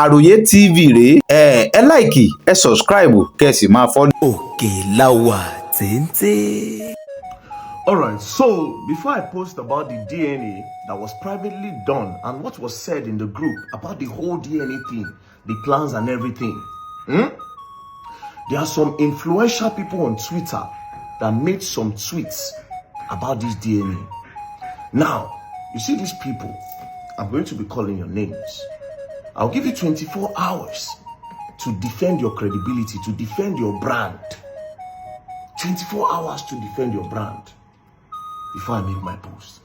Àròyé TV rèé ẹ láìkì ẹ subscribe kẹ́ ẹ sì máa follow. Òkèláwà téńté. Alright, so before I post about the DNA that was privately done and what was said in the group about the whole DNA thing, the plans and everything, there are some influential people on Twitter that made some tweets about this DNA. Now, you see these people, I'm going to be calling your names. I'll give you 24 hours to defend your credibility, to defend your brand. 24 hours to defend your brand before I make my post.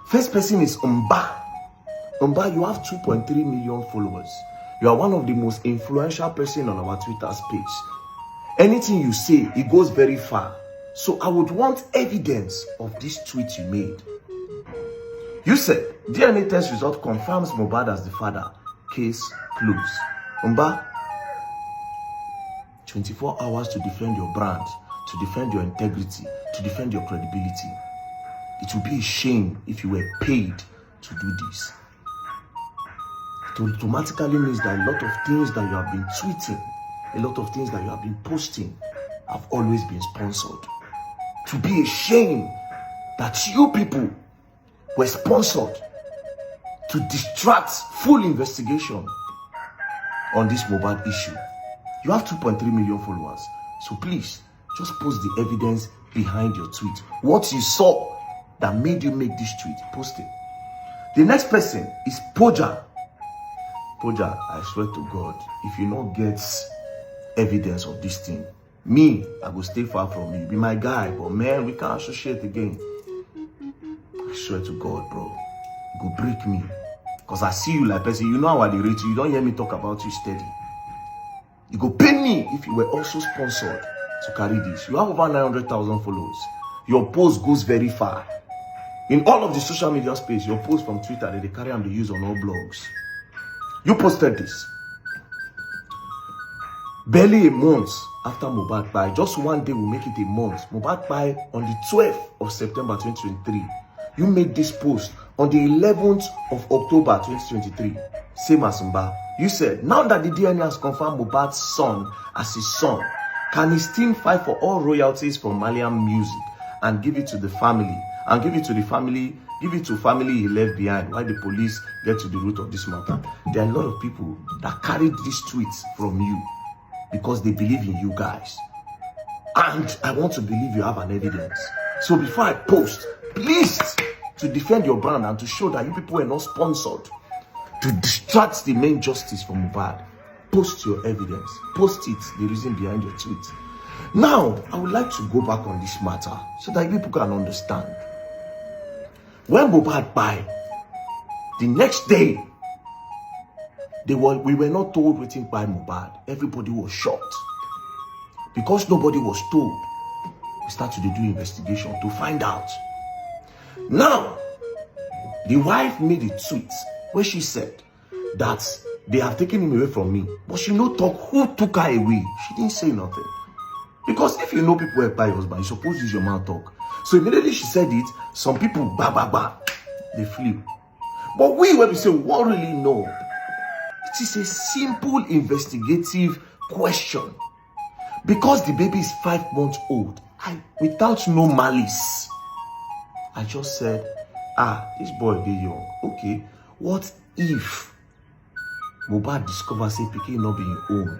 First person is Mba. Mba, you have 2.3 million followers. You are one of the most influential person on our Twitter page. Anything you say, it goes very far. So I would want evidence of this tweet you made. You said, DNA test result confirms Mohbad as the father. Case closed. Mba, 24 hours to defend your brand, to defend your integrity, to defend your credibility. It would be a shame if you were paid to do this. It automatically means that a lot of things that you have been tweeting, a lot of things that you have been posting have always been sponsored. To be a shame that you people were sponsored to distract full investigation on this Mohbad issue. You have 2.3 million followers. So please, just post the evidence behind your tweet. What you saw that made you make this tweet, post it. The next person is Poja. Poja, I swear to God, if you not get evidence of this thing, me, I will stay far from you. Be my guy, but man, we can't associate again. I swear to God, bro. You go break me. Because I see you like person. You know how I rate you. You don't hear me talk about you steady. You go pay me if you were also sponsored to carry this. You have over 900,000 followers. Your post goes very far. In all of the social media space, your post from Twitter, they carry and they use on all blogs. You posted this. Barely a month after Mohbad died, just one day will make it a month. Mohbad died on the 12th of September 2023. You made this post on the 11th of October 2023. Same as Mba. You said, now that the DNA has confirmed Mohbad's son as his son, can his team fight for all royalties from Malian music and give it to the family? And give it to the family, give it to family he left behind while the police get to the root of this matter. There are a lot of people that carried these tweets from you because they believe in you guys. And I want to believe you have an evidence. So before I post, please, to defend your brand and to show that you people are not sponsored to distract the main justice from Mohbad, post your evidence. Post it, the reason behind your tweet. Now, I would like to go back on this matter so that people can understand. When Mohbad died, the next day, we were not told waiting by Mohbad. Everybody was shocked. Because nobody was told, we started to do investigation to find out. Now, the wife made a tweet where she said that they have taken him away from me. But she no talk who took her away. She didn't say nothing. Because if you know people were by your husband, you're supposed to use your mouth talk. So immediately she said it, some people, they flew. But we, when we say, we won't really know. It is a simple investigative question. Because the baby is 5 months old, without no malice, I just said, this boy is young. Okay, what if Mohbad discovers say Pikin not being home?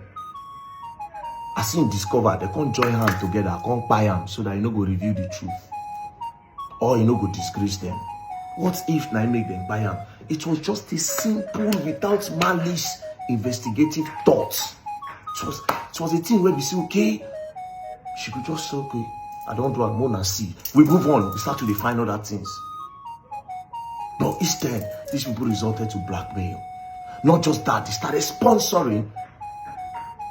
As he discover, they can't join hands together, can't buy him so that he no go reveal the truth. Or he no go disgrace them. What if I make them buy him? It was just a simple, without malice, investigative thought. It was a thing where we say, okay, she could just say, okay, I don't do it more than see. We move on, we start to define other things. But instead, these people resulted to blackmail. Not just that, they started sponsoring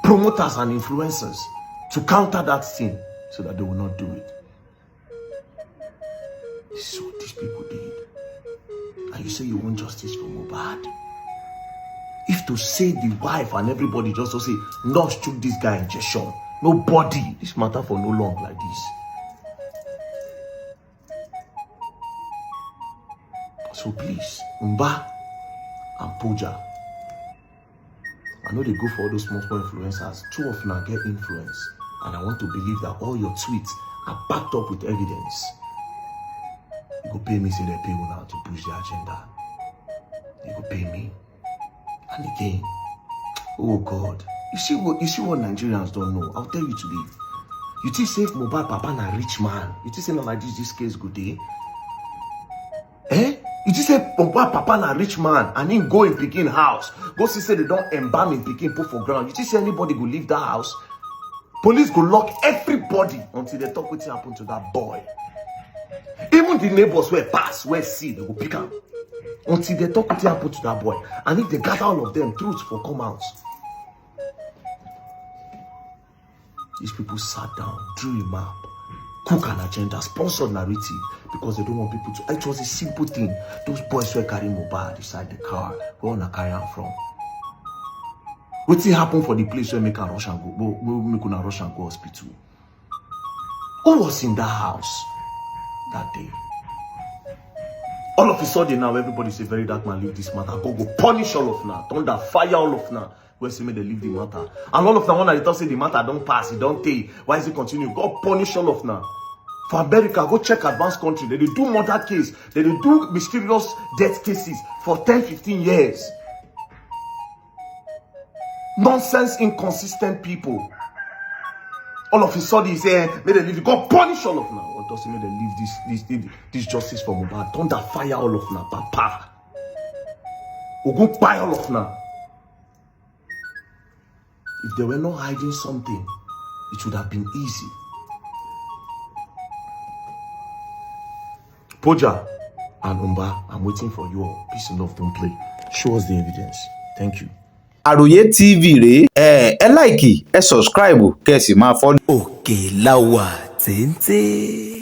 promoters and influencers to counter that thing so that they will not do it. This is what these people did. And you say you want justice for Mohbad? If to say the wife and everybody just to say, nurse took this guy injection, nobody, this matter for no long like this. So please, Mba and Poja, I know they go for all those small influencers. Two of them get influence. And I want to believe that all your tweets are backed up with evidence. You go pay me, say they pay you now to push the agenda. You go pay me. And again, oh God, you see what Nigerians don't know. I'll tell you today. You think say Mohbad papa na rich man. You think say like this case good day? Eh? You think say Mohbad papa na rich man and him go in Pikin house. Go see say they don't embalm in Pikin put for ground. You think say anybody go leave that house? Police go lock everybody until they talk what happened to that boy. Even the neighbors where pass, where see, they go pick up. Until they talk what happened to that boy. And if they gather all of them, truth for come out. These people sat down, drew a map, cook an agenda, sponsored narrative because they don't want people to. It was a simple thing. Those boys were carrying Mohbad inside the car. Where wanna carry am from? What's happen for the place where make a rush and go? Make una rush and go hospital. Who was in that house that day? All of a sudden now, everybody say very dark man leave this matter. Go punish all of now. Thunder fire all of now. Where say me they leave the matter. And all of now when they talk say the matter don't pass, it don't take. Why is it continue? Go punish all of now. For America, go check advanced country. They do murder case. They do mysterious death cases for 10, 15 years. Nonsense, inconsistent people. All of a sudden, he say, may they leave. God punish all of now. What does it mean they leave this justice for Mohbad? Thunder fire all of now, papa. Ogun buy all of now. If they were not hiding something, it would have been easy. Poja and Umba, I'm waiting for you all. Peace and love, don't play. Show us the evidence. Thank you. Àròyé TV rèé ẹ láìkì ẹ sọ̀scribe kẹ́ ẹ sì máa fọ́lọ̀. Òkè la wà téńté.